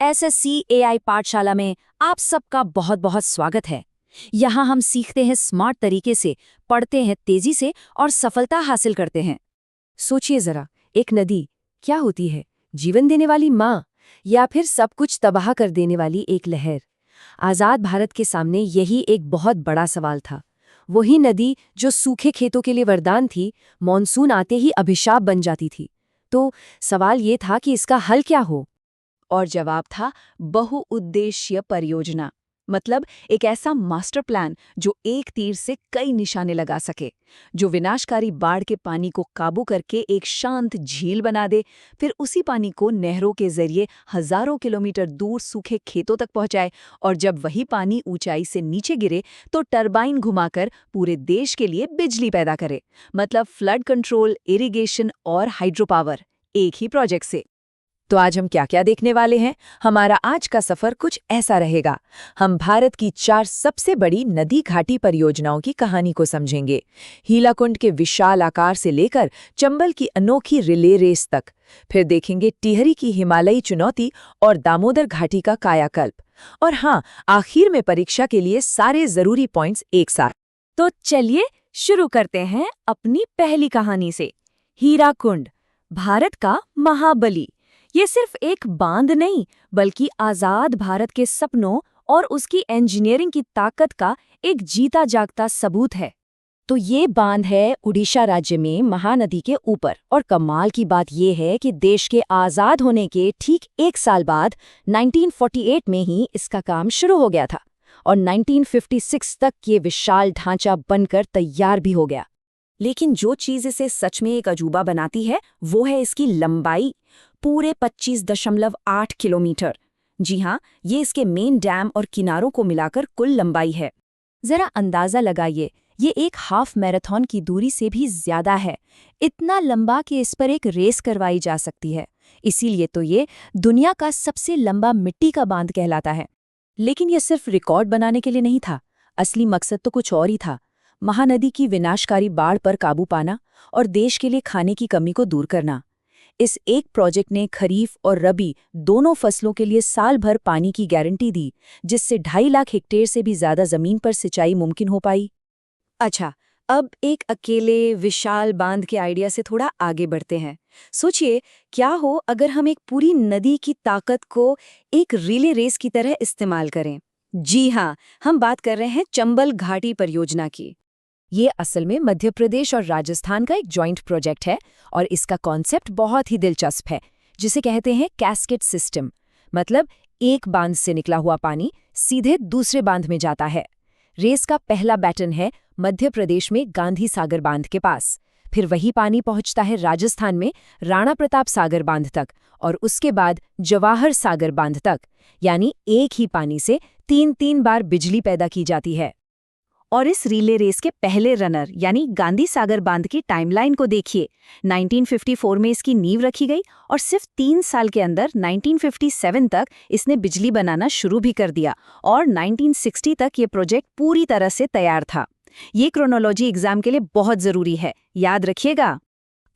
SSC AI पाठशाला में आप सबका बहुत बहुत स्वागत है। यहाँ हम सीखते हैं स्मार्ट तरीके से, पढ़ते हैं तेजी से और सफलता हासिल करते हैं। सोचिए जरा, एक नदी क्या होती है? जीवन देने वाली माँ या फिर सब कुछ तबाह कर देने वाली एक लहर? आजाद भारत के सामने यही एक बहुत बड़ा सवाल था। वही नदी जो सूखे खेतों के लिए वरदान थी, मॉनसून आते ही अभिशाप बन जाती थी। तो सवाल ये था कि इसका हल क्या हो? और जवाब था बहुउद्देश्य परियोजना, मतलब एक ऐसा मास्टर प्लान जो एक तीर से कई निशाने लगा सके, जो विनाशकारी बाढ़ के पानी को काबू करके एक शांत झील बना दे, फिर उसी पानी को नहरों के जरिए हजारों किलोमीटर दूर सूखे खेतों तक पहुंचाए, और जब वही पानी ऊंचाई से नीचे गिरे तो टरबाइन घुमाकर पूरे देश के लिए बिजली पैदा करे। मतलब फ्लड कंट्रोल, इरिगेशन और हाइड्रो पावर एक ही प्रोजेक्ट से। तो आज हम क्या क्या देखने वाले हैं? हमारा आज का सफर कुछ ऐसा रहेगा। हम भारत की 4 सबसे बड़ी नदी घाटी परियोजनाओं की कहानी को समझेंगे। हीलाकुंड के विशाल आकार से लेकर चंबल की अनोखी रिले रेस तक। फिर देखेंगे टिहरी की हिमालयी चुनौती और दामोदर घाटी का कायाकल्प। और हाँ, आखिर में परीक्षा के लिए सारे जरूरी पॉइंट्स एक साथ। तो चलिए शुरू करते हैं अपनी पहली कहानी से। हीराकुंड, भारत का महाबली। ये सिर्फ एक बांध नहीं, बल्कि आजाद भारत के सपनों और उसकी इंजीनियरिंग की ताकत का एक जीता जागता सबूत है। तो ये बांध है उड़ीसा राज्य में महानदी के ऊपर, और कमाल की बात ये है कि देश के आजाद होने के ठीक 1 साल बाद 1948 में ही इसका काम शुरू हो गया था, और 1956 तक ये विशाल ढांचा बनकर तैयार भी हो गया। लेकिन जो चीज इसे सच में एक अजूबा बनाती है वो है इसकी लंबाई, पूरे 25.8 किलोमीटर। जी हाँ, ये इसके मेन डैम और किनारों को मिलाकर कुल लंबाई है। जरा अंदाजा लगाइए, ये एक हाफ मैराथन की दूरी से भी ज्यादा है। इतना लंबा कि इस पर एक रेस करवाई जा सकती है। इसीलिए तो ये दुनिया का सबसे लंबा मिट्टी का बांध कहलाता है। लेकिन ये सिर्फ रिकॉर्ड बनाने के लिए नहीं था, असली मकसद तो कुछ और ही था। महानदी की विनाशकारी बाढ़ पर काबू पाना और देश के लिए खाने की कमी को दूर करना। इस एक प्रोजेक्ट ने खरीफ और रबी दोनों फसलों के लिए साल भर पानी की गारंटी दी, जिससे 2.5 लाख हेक्टेयर से भी ज्यादा जमीन पर सिंचाई मुमकिन हो पाई। अच्छा, अब एक अकेले विशाल बांध के आइडिया से थोड़ा आगे बढ़ते हैं। सोचिए, क्या हो अगर हम एक पूरी नदी की ताकत को एक रिले रेस की तरह इस्तेमाल करें? जी हाँ, हम बात कर रहे हैं चंबल घाटी परियोजना की। ये असल में मध्य प्रदेश और राजस्थान का एक जॉइंट प्रोजेक्ट है, और इसका कॉन्सेप्ट बहुत ही दिलचस्प है, जिसे कहते हैं कैस्केड सिस्टम। मतलब एक बांध से निकला हुआ पानी सीधे दूसरे बांध में जाता है। रेस का पहला बैटन है मध्य प्रदेश में गांधी सागर बांध के पास, फिर वही पानी पहुंचता है राजस्थान में राणा प्रताप सागर बांध तक, और उसके बाद जवाहर सागर बांध तक। यानी एक ही पानी से 3 बार बिजली पैदा की जाती है। और इस रिले रेस के पहले रनर यानी गांधी सागर बांध की टाइमलाइन को देखिए। 1954 में इसकी नींव रखी गई, और सिर्फ 3 साल के अंदर 1957 तक इसने बिजली बनाना शुरू भी कर दिया, और 1960 तक ये प्रोजेक्ट पूरी तरह से तैयार था। ये क्रोनोलॉजी एग्जाम के लिए बहुत जरूरी है, याद रखिएगा।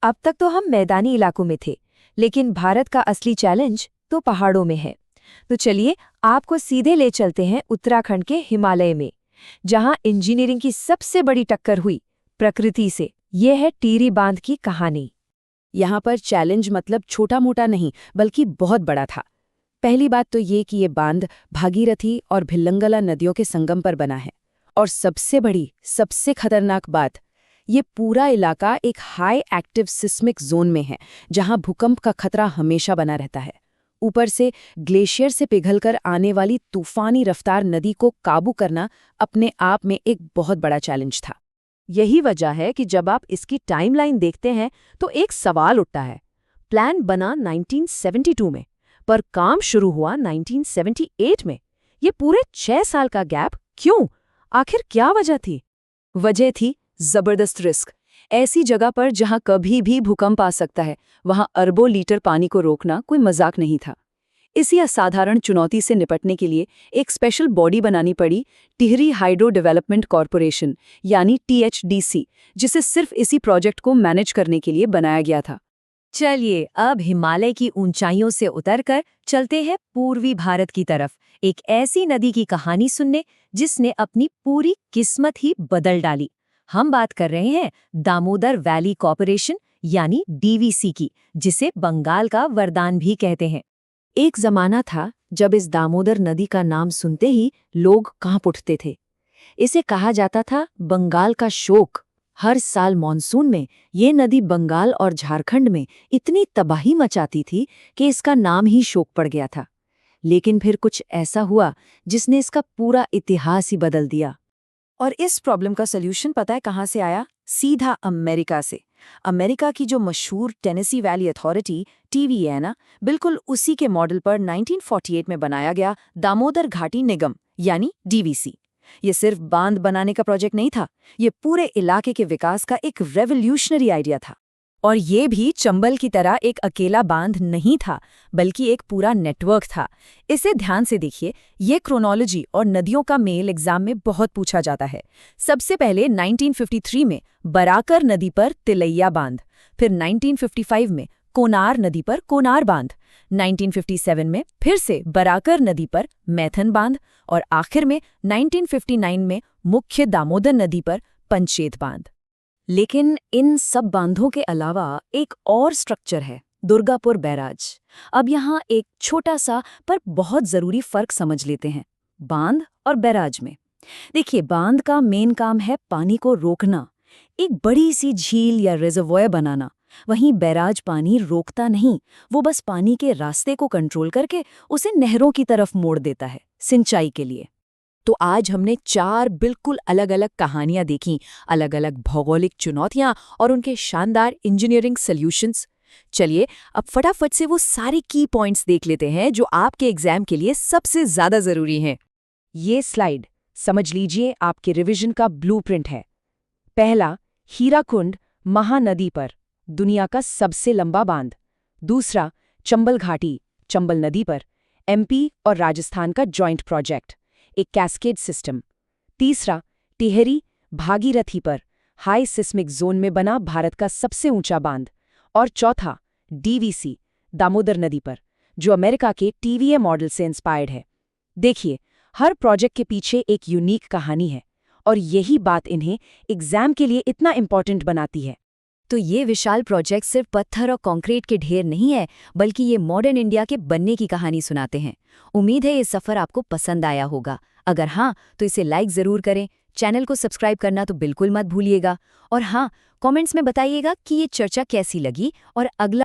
अब तक तो हम मैदानी इलाकों में थे, लेकिन भारत का असली चैलेंज तो पहाड़ों में है। तो चलिए आपको सीधे ले चलते हैं उत्तराखंड के हिमालय में, जहां इंजीनियरिंग की सबसे बड़ी टक्कर हुई प्रकृति से। यह है टिहरी बांध की कहानी। यहाँ पर चैलेंज मतलब छोटा मोटा नहीं, बल्कि बहुत बड़ा था। पहली बात तो ये कि ये बांध भागीरथी और भिल्लंगला नदियों के संगम पर बना है, और सबसे बड़ी, सबसे खतरनाक बात, ये पूरा इलाका एक हाई एक्टिव सिस्मिक जोन में है, जहां भूकंप का खतरा हमेशा बना रहता है। ऊपर से ग्लेशियर से पिघलकर आने वाली तूफानी रफ्तार नदी को काबू करना अपने आप में एक बहुत बड़ा चैलेंज था। यही वजह है कि जब आप इसकी टाइमलाइन देखते हैं तो एक सवाल उठता है। प्लान बना 1972 में, पर काम शुरू हुआ 1978 में। ये पूरे 6 साल का गैप क्यों? आखिर क्या वजह थी? वजह थी जबरदस्त रिस्क। ऐसी जगह पर जहां कभी भी भूकंप आ सकता है, वहां अरबों लीटर पानी को रोकना कोई मजाक नहीं था। इसी असाधारण चुनौती से निपटने के लिए एक स्पेशल बॉडी बनानी पड़ी, टिहरी हाइड्रो डेवलपमेंट कॉरपोरेशन यानी THDC, जिसे सिर्फ इसी प्रोजेक्ट को मैनेज करने के लिए बनाया गया था। चलिए अब हिमालय की ऊंचाइयों से उतरकर चलते हैं पूर्वी भारत की तरफ, एक ऐसी नदी की कहानी सुनने जिसने अपनी पूरी किस्मत ही बदल डाली। हम बात कर रहे हैं दामोदर वैली कॉर्पोरेशन यानी डीवीसी की, जिसे बंगाल का वरदान भी कहते हैं। एक जमाना था जब इस दामोदर नदी का नाम सुनते ही लोग कांप उठते थे। इसे कहा जाता था बंगाल का शोक। हर साल मॉनसून में ये नदी बंगाल और झारखंड में इतनी तबाही मचाती थी कि इसका नाम ही शोक पड़ गया था। लेकिन फिर कुछ ऐसा हुआ जिसने इसका पूरा इतिहास ही बदल दिया। और इस प्रॉब्लम का सल्यूशन पता है कहाँ से आया? सीधा अमेरिका से। अमेरिका की जो मशहूर टेनेसी वैली अथॉरिटी टीवी है ना, बिल्कुल उसी के मॉडल पर 1948 में बनाया गया दामोदर घाटी निगम यानी डीवीसी। ये सिर्फ बांध बनाने का प्रोजेक्ट नहीं था, ये पूरे इलाके के विकास का एक रेवोल्यूशनरी आइडिया था। और ये भी चंबल की तरह एक अकेला बांध नहीं था, बल्कि एक पूरा नेटवर्क था। इसे ध्यान से देखिए, ये क्रोनोलॉजी और नदियों का मेल एग्जाम में बहुत पूछा जाता है। सबसे पहले 1953 में बराकर नदी पर तिलैया बांध, फिर 1955 में कोनार नदी पर कोनार बांध, 1957 में फिर से बराकर नदी पर मैथन बांध और आखिर में 1959 में मुख्य दामोदर नदी पर पंचेत बांध। लेकिन इन सब बांधों के अलावा एक और स्ट्रक्चर है, दुर्गापुर बैराज। अब यहाँ एक छोटा सा पर बहुत ज़रूरी फर्क समझ लेते हैं बांध और बैराज में। देखिए, बांध का मेन काम है पानी को रोकना, एक बड़ी सी झील या रिजर्वॉयर बनाना। वहीं बैराज पानी रोकता नहीं, वो बस पानी के रास्ते को कंट्रोल करके उसे नहरों की तरफ मोड़ देता है सिंचाई के लिए। तो आज हमने 4 बिल्कुल अलग अलग कहानियां देखी, अलग अलग भौगोलिक चुनौतियां और उनके शानदार इंजीनियरिंग सॉल्यूशंस। चलिए अब फटाफट से वो सारे की पॉइंट्स देख लेते हैं जो आपके एग्जाम के लिए सबसे ज्यादा जरूरी हैं। ये स्लाइड समझ लीजिए आपके रिवीजन का ब्लूप्रिंट है। पहला, हीराकुंड महानदी पर दुनिया का सबसे लंबा बांध। दूसरा, चंबल घाटी चंबल नदी पर एमपी और राजस्थान का जॉइंट प्रोजेक्ट, एक कैस्केड सिस्टम। तीसरा, टिहरी भागीरथी पर हाई सिस्मिक जोन में बना भारत का सबसे ऊंचा बांध। और चौथा, डीवीसी दामोदर नदी पर, जो अमेरिका के टीवीए मॉडल से इंस्पायर्ड है। देखिए, हर प्रोजेक्ट के पीछे एक यूनिक कहानी है और यही बात इन्हें एग्जाम के लिए इतना इम्पोर्टेंट बनाती है। तो ये विशाल प्रोजेक्ट सिर्फ पत्थर और कंक्रीट के ढेर नहीं है, बल्कि ये मॉडर्न इंडिया के बनने की कहानी सुनाते हैं। उम्मीद है ये सफ़र आपको पसंद आया होगा। अगर हाँ, तो इसे लाइक ज़रूर करें, चैनल को सब्सक्राइब करना तो बिल्कुल मत भूलिएगा। और हाँ, कमेंट्स में बताइएगा कि ये चर्चा कैसी लगी और अगला